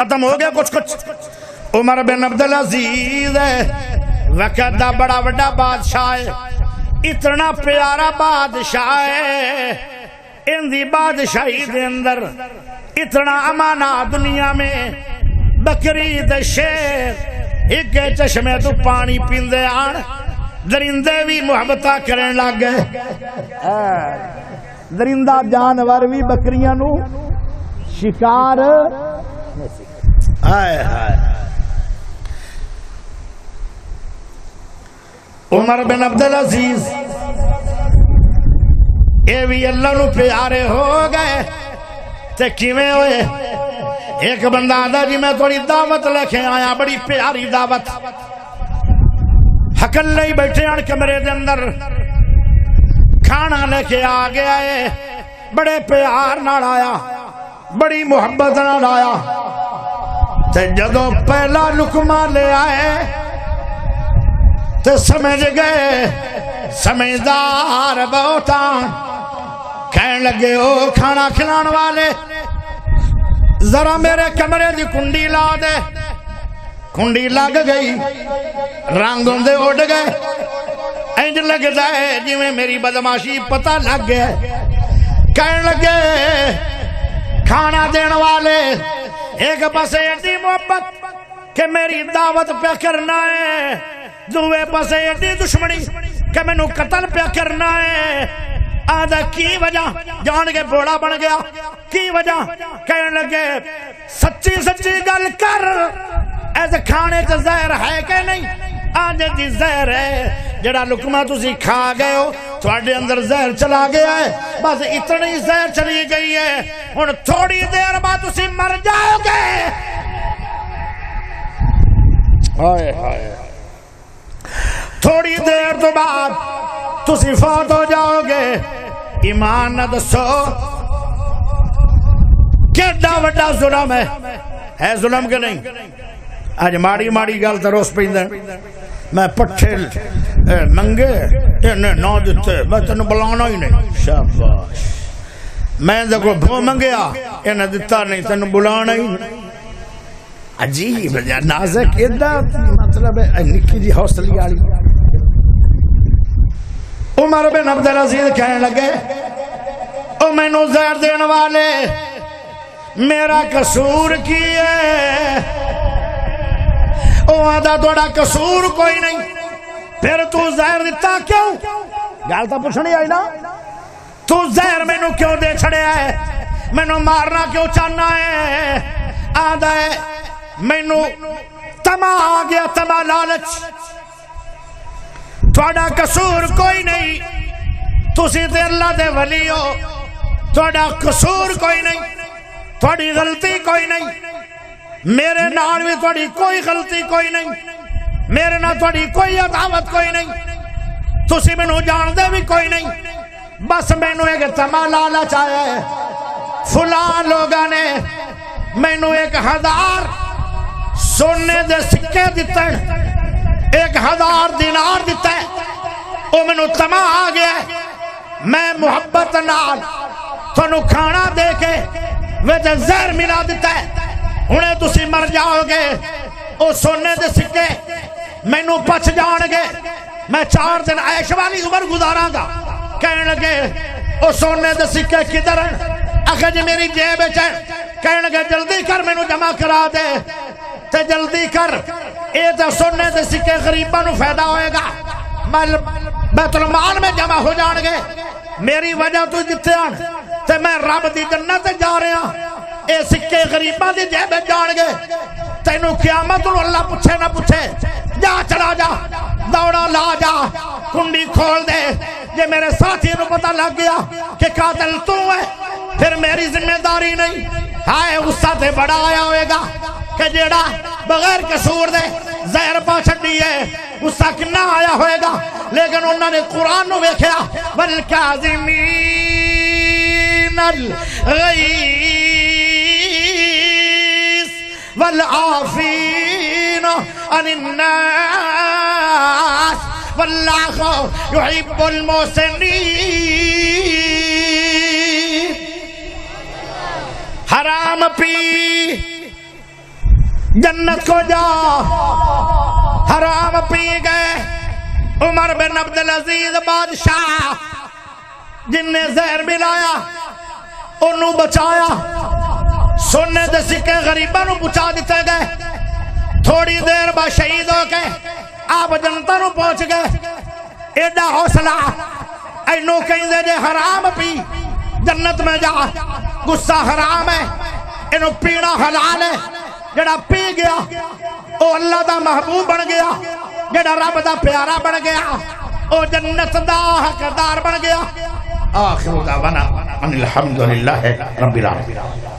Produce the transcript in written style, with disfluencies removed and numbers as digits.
ختم ہو گیا کچھ عمر بن عبدالعزیز وقت دا بڑا وڈا بادشاہ ہے، اتنا پیارا بادشاہ ہے، ان دی بادشاہی دے اندر اتنا امانہ دنیا میں، بکری دے شیر ایک چشمے تو پانی پیندے آن، درندے بھی محبتہ کرن لگ گئے، درندہ جانور بھی بکریاں نو شکار آئے آئے۔ عمر بن عبدالعزیز اے بھی اللہ نو پیارے ہو گئے تے کیویں ہوئے؟ ایک بندہ آدھا جی میں تھوڑی دعوت لے کے آیا، بڑی پیاری دعوت، اکلے ہی بیٹھے آن کمرے دے اندر، کھانا لے کے آ گیا ہے، بڑے پیار نال آیا، بڑی محبت نال آیا، تے جدوں پہلا لقمہ لے آئے تے سمجھ گئے سمجھدار بہتاں، کہنے لگے او کھانا کھلان والے ذرا میرے کمرے دی کنڈی لا دے، کنڈی لگ گئی، رنگ ہوندے اڑ گئے، انج لگدا ہے جی میں میری بدماشی پتہ لگ گیا، کہنے لگے کھانا دین والے ایک پاسے ایڈی محبت کہ میری دعوت پہ کرنا ہے، دوے پاسے ایڈی دشمنی کہ میں نو قتل پہ کرنا ہے، آدھا کی وجہ جان کے بوڑا بن گیا، کی وجہ کہنے لگے سچی سچی گل کر، ایسے کھانے کا زہر ہے کہ نہیں؟ آدھے جی زہر ہے، جڑا لقمہ تسی کھا گئے ہو تھوڑے اندر زہر چلا گیا ہے، بس اتنی زہر چلی گئی ہے، ہن تھوڑی دیر بعد تسی مر جاؤ گے۔ ہائے ہائے، تھوڑی دیر تو بعد تسی فوت ہو جاؤ گے، ایمان نہ دسو کیڈا وڈا ظلم ہے ظلم کے نہیں؟ آج ماڑی ماڑی گل تے روس پیندے، میں پٹھے ننگے انہیں نہ دیتے، میں تینوں بلانا ہی نہیں، شاباش، میں دیکھو بھو منگیا انہیں دیتا نہیں، تینوں بلانا ہی نہیں، عجیب نازک ایڈا مطلب ہے نکی جی حوصلی آلی۔ عمر بن عبدالعزیز کہنے لگے او میں نو زہر دین والے میرا قصور کی ہے؟ او آدھا توڑا قصور کوئی نہیں، پھر تو زہر دیتا کیوں؟ گالتا پوچھنی آئی نا، تو زہر میں نو کیوں دے چھڑے ہے، میں نو مارنا کیوں چاہنا ہے؟ آدھا ہے میں نو تما آ گیا، تما لالچ، تھوڑا قصور کوئی نہیں، تسی تے اللہ دے ولی ہو، تھوڑا قصور کوئی نہیں، تھوڑی غلطی کوئی نہیں، میرے نال بھی تھوڑی کوئی غلطی کوئی نہیں، میرے نال تھوڑی کوئی عداوت کوئی نہیں، تسی میں نو جان دے بھی کوئی نہیں، بس میں نو ایک تما لالچ آیا ہے، فلاں لوگاں نے میں نو 1000 سونے دے سکے دیتے ہیں، 1000 دینار دیتا ہے، او میں نو تما آ گیا ہے، میں محبت نال تھانو کھانا دے کے ویسے زہر ملا دیتا ہے، انہیں تسی مر جاؤ گے، او سونے دے سکے میں نو پچ جان گے، میں 4 دن عیش والی عمر گزاراں گا۔ کہنے لگے او سونے دے سکے کدھر ہیں؟ آخر جی میری جیب ہے، کہنے لگے جلدی کر میں نو جمع کرا دے، تے جلدی کر، اے تے سونے دے سکے غریباں نو فائدہ ہوئے گا، بیت المال میں جمع ہو جان گے، میری وجہ تو جتے آن تے میں رب دی جنت جا رہے ہیں، اے سکے غریباں دی جیب جان گے، تینوں قیامت نو اللہ پوچھے نہ پوچھے، جا چلا جا، دوڑا لا جا، کنڈی کھول دے، یہ میرے ساتھی نو پتہ لگ گیا کہ قاتل تو ہے، پھر میری ذمہ داری نہیں، ہائے غصہ تے بڑا آیا ہوئے گا کہ جیڑا بغیر قصور دے زہر پا چھڑی ہے، غصہ کنا آیا ہوئے گا، لیکن انہوں نے قرآن نو ویکھیا وَالْكَاظِمِينَ الْغَيْظَ وَالْعَافِينَ عَنِ النَّاسِ وَاللَّهُ يُحِبُّ الْمُحْسِنِينَ۔ حرام پی جنت کو جا حرام پی گئے عمر بن عبدالعزیز بادشاہ جن نے زہر ملایا انہوں بچایا سونے دے سکے غریباں نوں پہنچا دیتے گئے تھوڑی دیر بعد شہید ہو کے آپ جنتا نوں پہنچ گئے ایڈا حوصلہ اینو کہیں دے جے حرام پی جنت میں جا غصہ حرام ہے اینو پینا حلال ہے جڑا پی گیا او اللہ دا محبوب بن گیا جڑا رب دا پیارا بن گیا او جنت دا حقدار بن گیا آخر دعوانا ان الحمدللہ رب العالمین